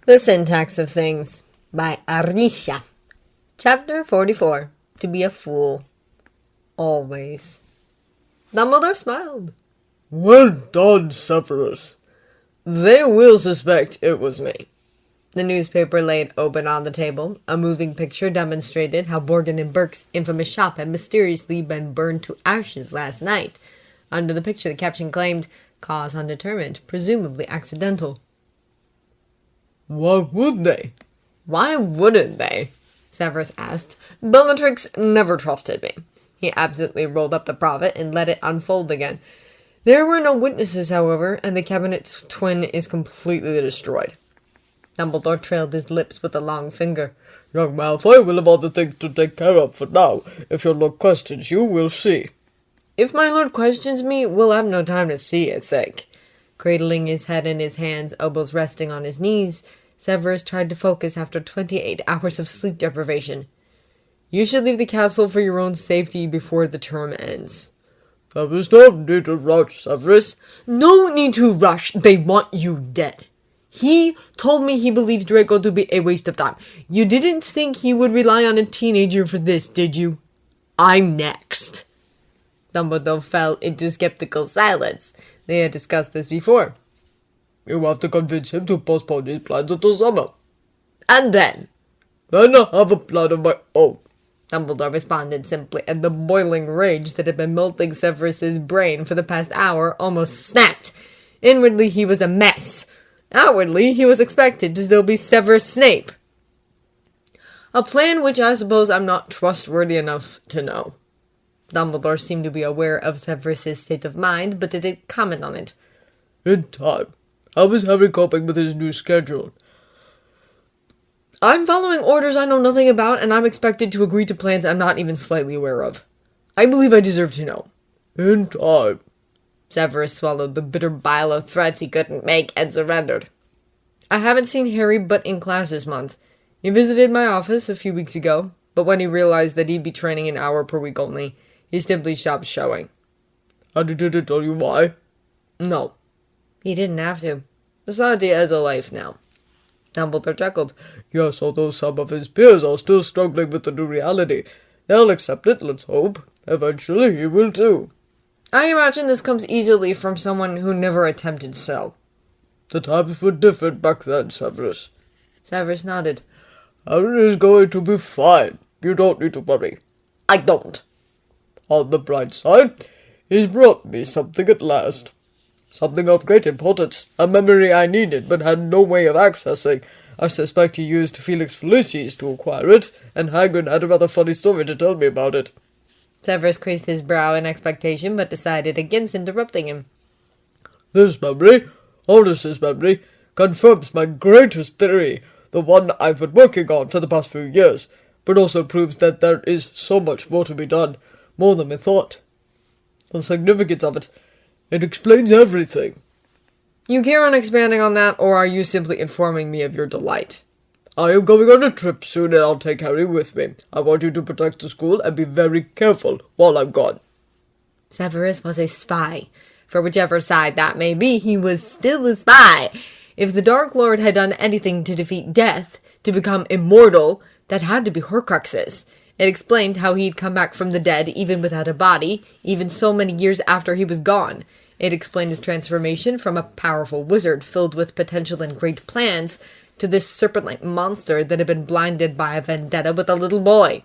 The Syntax of Things by Arisha. Chapter 44. To be a fool. Always. Dumbledore smiled. Well done, Severus. They will suspect it was me. The newspaper laid open on the table. A moving picture demonstrated how Borgin and Burke's infamous shop had mysteriously been burned to ashes last night. Under the picture, the caption claimed, "Cause undetermined, presumably accidental." Why would they? Why wouldn't they? Severus asked. Bellatrix never trusted me. He absently rolled up the profit and let it unfold again. There were no witnesses, however, and the cabinet's twin is completely destroyed. Dumbledore trailed his lips with a long finger. Young Malfoy will have other things to take care of for now. If your lord questions you, we'll see. If my lord questions me, we'll have no time to see, I think. Cradling his head in his hands, elbows resting on his knees, Severus tried to focus after 28 hours of sleep deprivation. You should leave the castle for your own safety before the term ends. There is no need to rush, Severus. No need to rush. They want you dead. He told me he believes Draco to be a waste of time. You didn't think he would rely on a teenager for this, did you? I'm next. Dumbledore fell into skeptical silence. They had discussed this before. You have to convince him to postpone his plans until summer. And then? Then I have a plan of my own. Dumbledore responded simply, and the boiling rage that had been melting Severus's brain for the past hour almost snapped. Inwardly, he was a mess. Outwardly, he was expected to still be Severus Snape. A plan which I suppose I'm not trustworthy enough to know. Dumbledore seemed to be aware of Severus's state of mind, but didn't comment on it. In time. How is Harry coping with his new schedule? I'm following orders I know nothing about, and I'm expected to agree to plans I'm not even slightly aware of. I believe I deserve to know. In time. Severus swallowed the bitter bile of threats he couldn't make and surrendered. I haven't seen Harry but in class this month. He visited my office a few weeks ago, but when he realized that he'd be training an hour per week only, he simply stopped showing. And he didn't tell you why? No. He didn't have to. Besides, he has a life now. Dumbledore chuckled. Yes, although some of his peers are still struggling with the new reality. They'll accept it, let's hope. Eventually he will too. I imagine this comes easily from someone who never attempted so. The times were different back then, Severus. Severus nodded. Harry is going to be fine. You don't need to worry. I don't. On the bright side, he's brought me something at last. Something of great importance. A memory I needed but had no way of accessing. I suspect he used Felix Felicis to acquire it, and Hagrid had a rather funny story to tell me about it. Severus creased his brow in expectation, but decided against interrupting him. This memory, Horace's memory, confirms my greatest theory, the one I've been working on for the past few years, but also proves that there is so much more to be done, more than we thought. The significance of it, it explains everything. You care on expanding on that, or are you simply informing me of your delight? I am going on a trip soon and I'll take Harry with me. I want you to protect the school and be very careful while I'm gone. Severus was a spy. For whichever side that may be, he was still a spy. If the Dark Lord had done anything to defeat death, to become immortal, that had to be horcruxes. It explained how he'd come back from the dead even without a body, even so many years after he was gone. It explained his transformation from a powerful wizard filled with potential and great plans to this serpent-like monster that had been blinded by a vendetta with a little boy.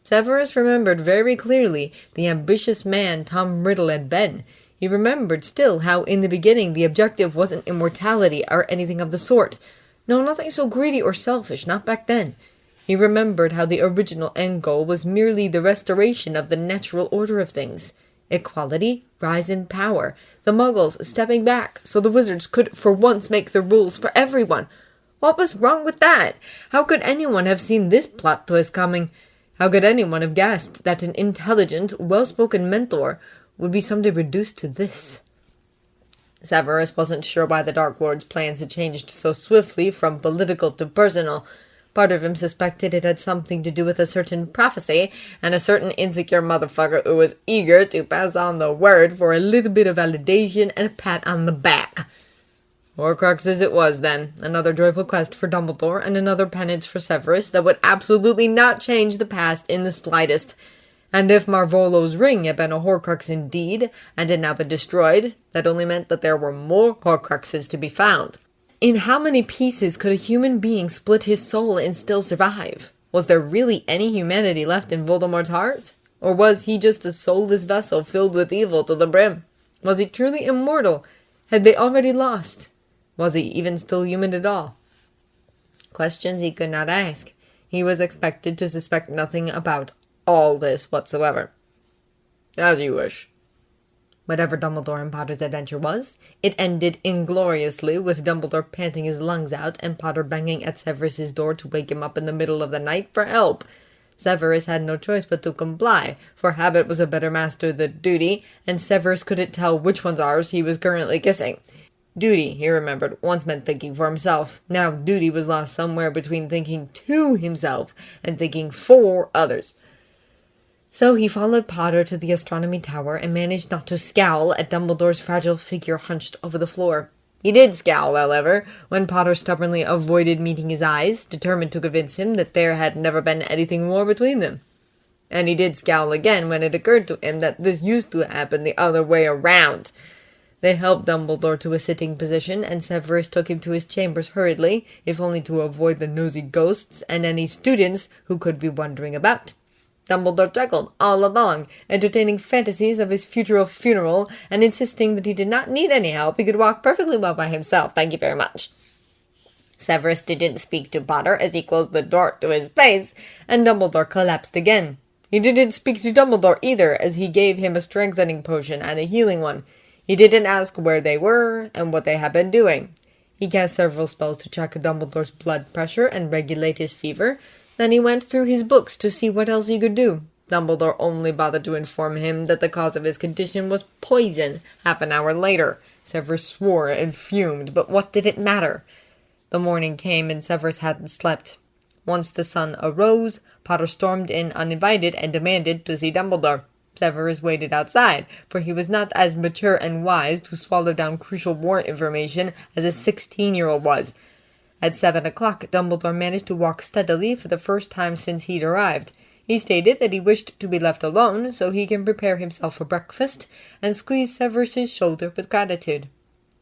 Severus remembered very clearly the ambitious man Tom Riddle had been. He remembered still how in the beginning the objective wasn't immortality or anything of the sort. No, nothing so greedy or selfish, not back then. He remembered how the original end goal was merely the restoration of the natural order of things. Equality, rise in power, the Muggles stepping back so the wizards could for once make the rules for everyone. What was wrong with that? How could anyone have seen this plot twist coming? How could anyone have guessed that an intelligent, well-spoken mentor would be someday reduced to this? Severus wasn't sure why the Dark Lord's plans had changed so swiftly from political to personal. Part of him suspected it had something to do with a certain prophecy, and a certain insecure motherfucker who was eager to pass on the word for a little bit of validation and a pat on the back. Horcruxes it was, then. Another joyful quest for Dumbledore, and another penance for Severus that would absolutely not change the past in the slightest. And if Marvolo's ring had been a Horcrux indeed, and had now been destroyed, that only meant that there were more Horcruxes to be found. In how many pieces could a human being split his soul and still survive? Was there really any humanity left in Voldemort's heart? Or was he just a soulless vessel filled with evil to the brim? Was he truly immortal? Had they already lost? Was he even still human at all? Questions he could not ask. He was expected to suspect nothing about all this whatsoever. As you wish. Whatever Dumbledore and Potter's adventure was, it ended ingloriously with Dumbledore panting his lungs out and Potter banging at Severus's door to wake him up in the middle of the night for help. Severus had no choice but to comply, for habit was a better master than duty, and Severus couldn't tell which one's ours he was currently kissing. Duty, he remembered, once meant thinking for himself. Now duty was lost somewhere between thinking to himself and thinking for others. So he followed Potter to the astronomy tower and managed not to scowl at Dumbledore's fragile figure hunched over the floor. He did scowl, however, when Potter stubbornly avoided meeting his eyes, determined to convince him that there had never been anything more between them. And he did scowl again when it occurred to him that this used to happen the other way around. They helped Dumbledore to a sitting position, and Severus took him to his chambers hurriedly, if only to avoid the nosy ghosts and any students who could be wandering about. Dumbledore chuckled all along, entertaining fantasies of his future funeral, and insisting that he did not need any help. He could walk perfectly well by himself, thank you very much. Severus didn't speak to Potter as he closed the door to his face, and Dumbledore collapsed again. He didn't speak to Dumbledore either, as he gave him a strengthening potion and a healing one. He didn't ask where they were and what they had been doing. He cast several spells to check Dumbledore's blood pressure and regulate his fever. Then he went through his books to see what else he could do. Dumbledore only bothered to inform him that the cause of his condition was poison. Half an hour later, Severus swore and fumed, but what did it matter? The morning came and Severus hadn't slept. Once the sun arose, Potter stormed in uninvited and demanded to see Dumbledore. Severus waited outside, for he was not as mature and wise to swallow down crucial war information as a 16-year-old was. At 7 o'clock, Dumbledore managed to walk steadily for the first time since he'd arrived. He stated that he wished to be left alone so he can prepare himself for breakfast, and squeezed Severus's shoulder with gratitude.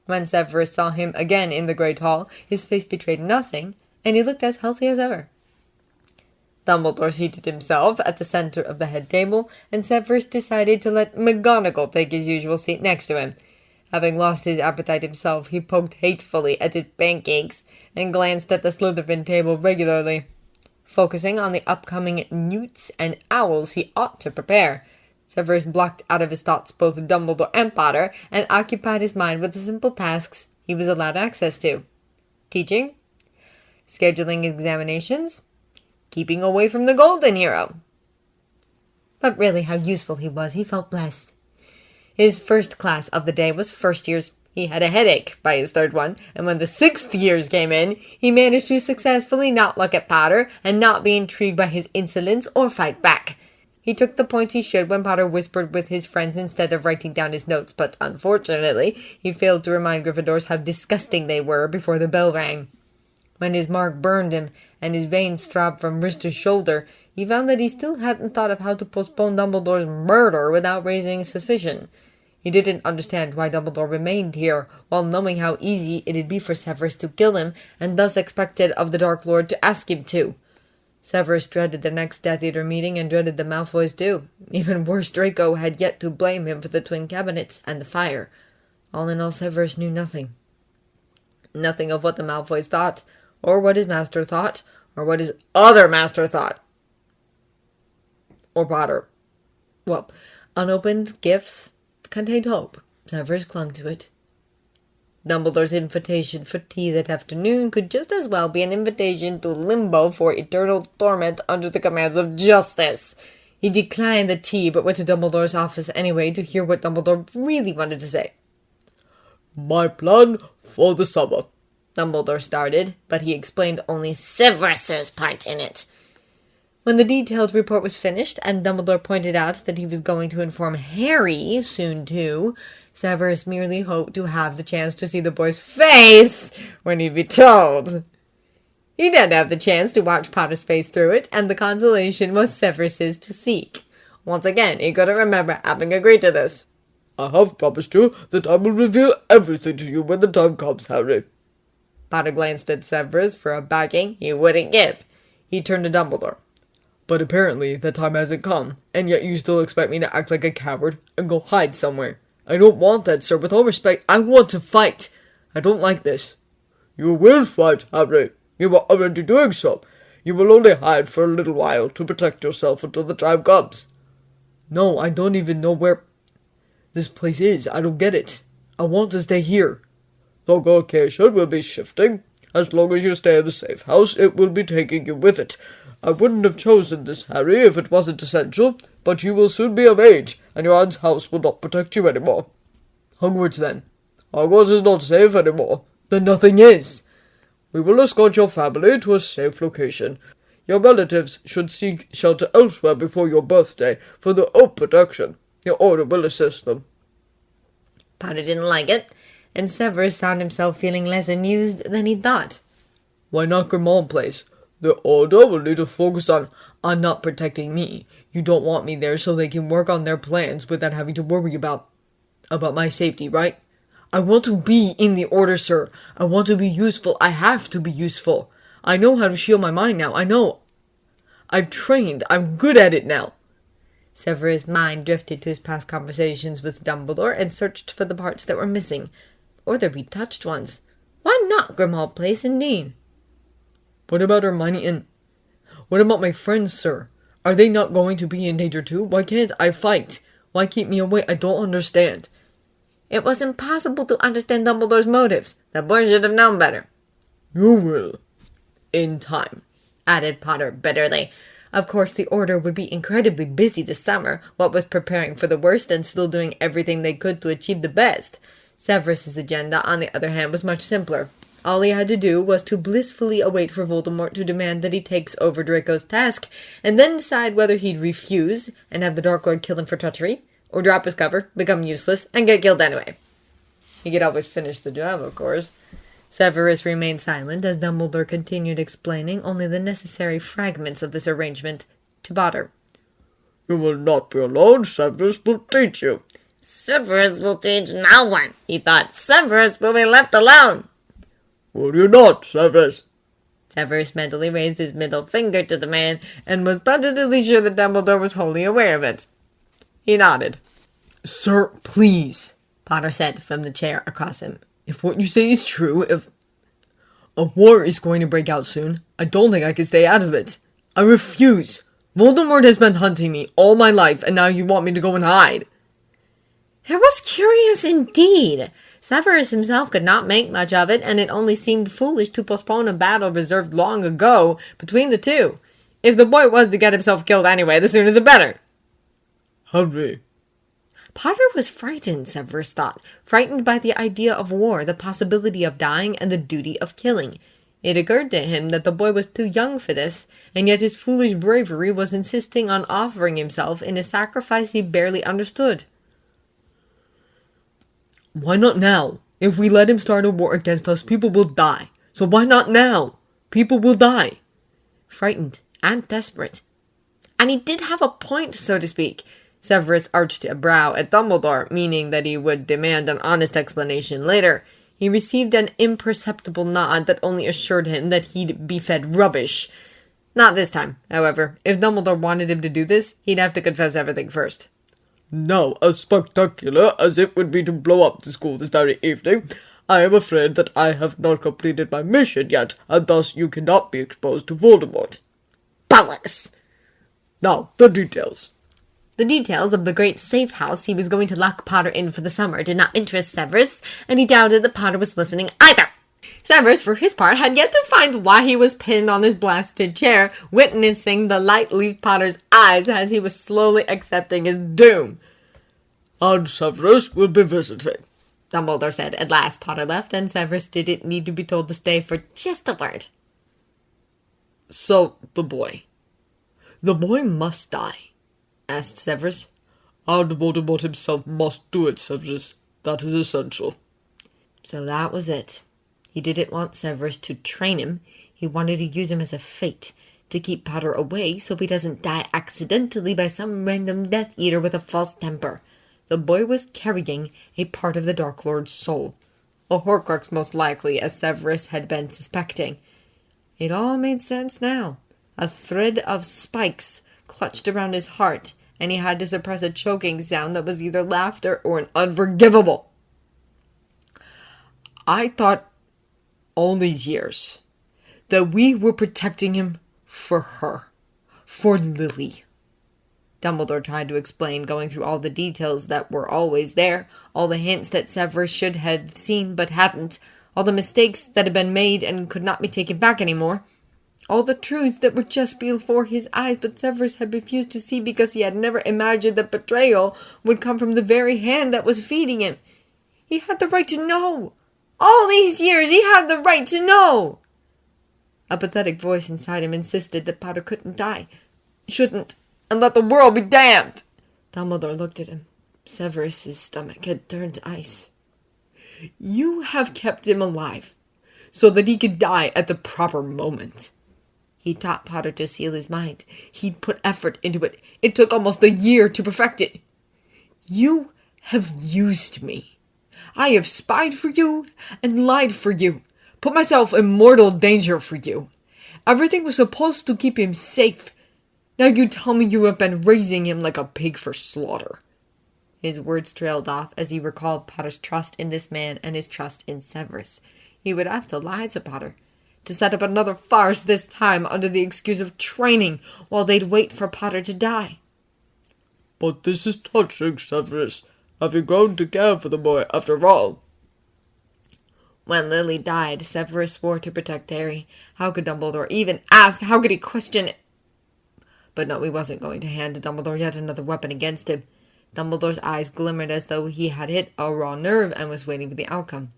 When Severus saw him again in the great hall, his face betrayed nothing, and he looked as healthy as ever. Dumbledore seated himself at the center of the head table, and Severus decided to let McGonagall take his usual seat next to him. Having lost his appetite himself, he poked hatefully at his pancakes and glanced at the Slytherin table regularly, focusing on the upcoming newts and owls he ought to prepare. Severus blocked out of his thoughts both Dumbledore and Potter, and occupied his mind with the simple tasks he was allowed access to. Teaching, scheduling examinations, keeping away from the Golden Hero. But really how useful he was, he felt blessed. His first class of the day was first years. He had a headache by his third one, and when the sixth years came in, he managed to successfully not look at Potter and not be intrigued by his insolence or fight back. He took the points he should when Potter whispered with his friends instead of writing down his notes, but unfortunately, he failed to remind Gryffindors how disgusting they were before the bell rang. When his mark burned him and his veins throbbed from wrist to shoulder, he found that he still hadn't thought of how to postpone Dumbledore's murder without raising suspicion. He didn't understand why Dumbledore remained here, while knowing how easy it'd be for Severus to kill him, and thus expected of the Dark Lord to ask him to. Severus dreaded the next Death Eater meeting, and dreaded the Malfoys too. Even worse, Draco had yet to blame him for the twin cabinets and the fire. All in all, Severus knew nothing. Nothing of what the Malfoys thought, or what his master thought, or what his other master thought. Or Potter. Well, unopened gifts contained hope. Severus clung to it. Dumbledore's invitation for tea that afternoon could just as well be an invitation to limbo for eternal torment under the commands of justice. He declined the tea, but went to Dumbledore's office anyway to hear what Dumbledore really wanted to say. My plan for the summer. Dumbledore started, but he explained only Severus's part in it. When the detailed report was finished, and Dumbledore pointed out that he was going to inform Harry soon too, Severus merely hoped to have the chance to see the boy's face when he'd be told. He did have the chance to watch Potter's face through it, and the consolation was Severus's to seek. Once again, he couldn't remember having agreed to this. I have promised you that I will reveal everything to you when the time comes, Harry. Potter glanced at Severus for a backing he wouldn't give. He turned to Dumbledore. But apparently the time hasn't come, and yet you still expect me to act like a coward and go hide somewhere. I don't want that, sir. With all respect, I want to fight. I don't like this. You will fight, Harry. You are already doing so. You will only hide for a little while to protect yourself until the time comes. No, I don't even know where this place is. I don't get it. I want to stay here. The location will be shifting. As long as you stay in the safe house, it will be taking you with it. I wouldn't have chosen this, Harry, if it wasn't essential, but you will soon be of age, and your aunt's house will not protect you anymore. Hogwarts, then. Hogwarts is not safe anymore. Then nothing is. We will escort your family to a safe location. Your relatives should seek shelter elsewhere before your birthday for their own protection. Your order will assist them. Potter didn't like it, and Severus found himself feeling less amused than he thought. Why not Grimmauld Place? The order will need to focus on not protecting me. You don't want me there so they can work on their plans without having to worry about my safety, right? I want to be in the order, sir. I want to be useful. I have to be useful. I know how to shield my mind now. I know. I've trained. I'm good at it now. Severus' mind drifted to his past conversations with Dumbledore and searched for the parts that were missing, or the retouched ones. Why not Grimmauld Place, indeed? What about Hermione and... What about my friends, sir? Are they not going to be in danger too? Why can't I fight? Why keep me away? I don't understand. It was impossible to understand Dumbledore's motives. The boy should have known better. You will. In time, added Potter bitterly. Of course, the Order would be incredibly busy this summer, what with preparing for the worst and still doing everything they could to achieve the best. Severus's agenda, on the other hand, was much simpler. All he had to do was to blissfully await for Voldemort to demand that he takes over Draco's task, and then decide whether he'd refuse and have the Dark Lord kill him for treachery, or drop his cover, become useless, and get killed anyway. He could always finish the job, of course. Severus remained silent as Dumbledore continued explaining only the necessary fragments of this arrangement to Potter. You will not be alone. Severus will teach you. Severus will teach no one, he thought. Severus will be left alone. Will you not, Severus? Severus mentally raised his middle finger to the man and was positively sure that Dumbledore was wholly aware of it. He nodded. Sir, please, Potter said from the chair across him. If what you say is true, if a war is going to break out soon, I don't think I can stay out of it. I refuse. Voldemort has been hunting me all my life, and now you want me to go and hide. It was curious indeed. Severus himself could not make much of it, and it only seemed foolish to postpone a battle reserved long ago between the two. If the boy was to get himself killed anyway, the sooner the better. Harry. Potter was frightened, Severus thought. Frightened by the idea of war, the possibility of dying, and the duty of killing. It occurred to him that the boy was too young for this, and yet his foolish bravery was insisting on offering himself in a sacrifice he barely understood. Why not now? If we let him start a war against us, people will die. So why not now? People will die. Frightened and desperate. And he did have a point, so to speak. Severus arched a brow at Dumbledore, meaning that he would demand an honest explanation later. He received an imperceptible nod that only assured him that he'd be fed rubbish. Not this time, however. If Dumbledore wanted him to do this, he'd have to confess everything first. Now, as spectacular as it would be to blow up the school this very evening, I am afraid that I have not completed my mission yet, and thus you cannot be exposed to Voldemort. Bollocks! Now, the details. The details of the great safe house he was going to lock Potter in for the summer did not interest Severus, and he doubted that Potter was listening either. Severus, for his part, had yet to find why he was pinned on his blasted chair, witnessing the light leave Potter's eyes as he was slowly accepting his doom. And Severus will be visiting, Dumbledore said. At last Potter left, and Severus didn't need to be told to stay for just a word. So, the boy must die, asked Severus. And Voldemort himself must do it, Severus. That is essential. So that was it. He didn't want Severus to train him. He wanted to use him as a fate, to keep Potter away so he doesn't die accidentally by some random Death Eater with a false temper. The boy was carrying a part of the Dark Lord's soul. A horcrux most likely, as Severus had been suspecting. It all made sense now. A thread of spikes clutched around his heart, and he had to suppress a choking sound that was either laughter or an unforgivable. I thought all these years that we were protecting him for her, for Lily. Dumbledore tried to explain, going through all the details that were always there, all the hints that Severus should have seen but hadn't, all the mistakes that had been made and could not be taken back anymore, all the truths that were just before his eyes but Severus had refused to see because he had never imagined that betrayal would come from the very hand that was feeding him. He had the right to know. All these years he had the right to know. A pathetic voice inside him insisted that Potter couldn't die, shouldn't, and let the world be damned. Dumbledore looked at him. Severus's stomach had turned to ice. You have kept him alive, so that he could die at the proper moment. He taught Potter to seal his mind. He put effort into it. It took almost a year to perfect it. You have used me. I have spied for you and lied for you, put myself in mortal danger for you. Everything was supposed to keep him safe. Now you tell me you have been raising him like a pig for slaughter. His words trailed off as he recalled Potter's trust in this man and his trust in Severus. He would have to lie to Potter, to set up another farce this time under the excuse of training while they'd wait for Potter to die. But this is touching, Severus. Have you grown to care for the boy after all? When Lily died, Severus swore to protect Harry. How could Dumbledore even ask? How could he question it? But no, he wasn't going to hand to Dumbledore yet another weapon against him. Dumbledore's eyes glimmered as though he had hit a raw nerve and was waiting for the outcome.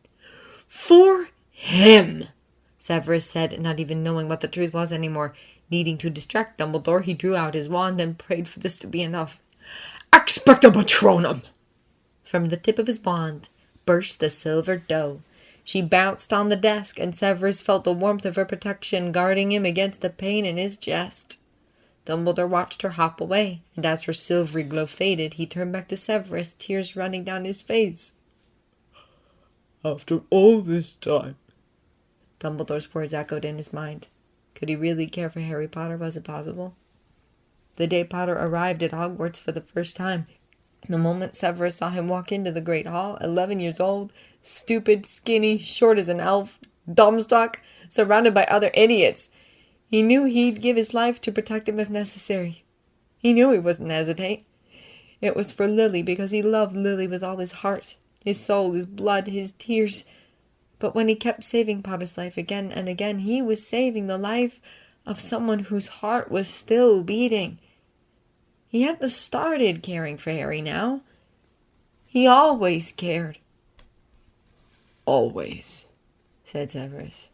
For him, Severus said, not even knowing what the truth was anymore. Needing to distract Dumbledore, he drew out his wand and prayed for this to be enough. Expecto Patronum! From the tip of his wand burst the silver doe. She bounced on the desk, and Severus felt the warmth of her protection guarding him against the pain in his chest. Dumbledore watched her hop away, and as her silvery glow faded, he turned back to Severus, tears running down his face. After all this time. Dumbledore's words echoed in his mind. Could he really care for Harry Potter? Was it possible? The day Potter arrived at Hogwarts for the first time, the moment Severus saw him walk into the Great Hall, 11 years old, stupid, skinny, short as an elf, dumbstruck, surrounded by other idiots, he knew he'd give his life to protect him if necessary. He knew he wouldn't hesitate. It was for Lily, because he loved Lily with all his heart, his soul, his blood, his tears. But when he kept saving Potter's life again and again, he was saving the life of someone whose heart was still beating. He hadn't started caring for Harry now. He always cared. Always, said Severus.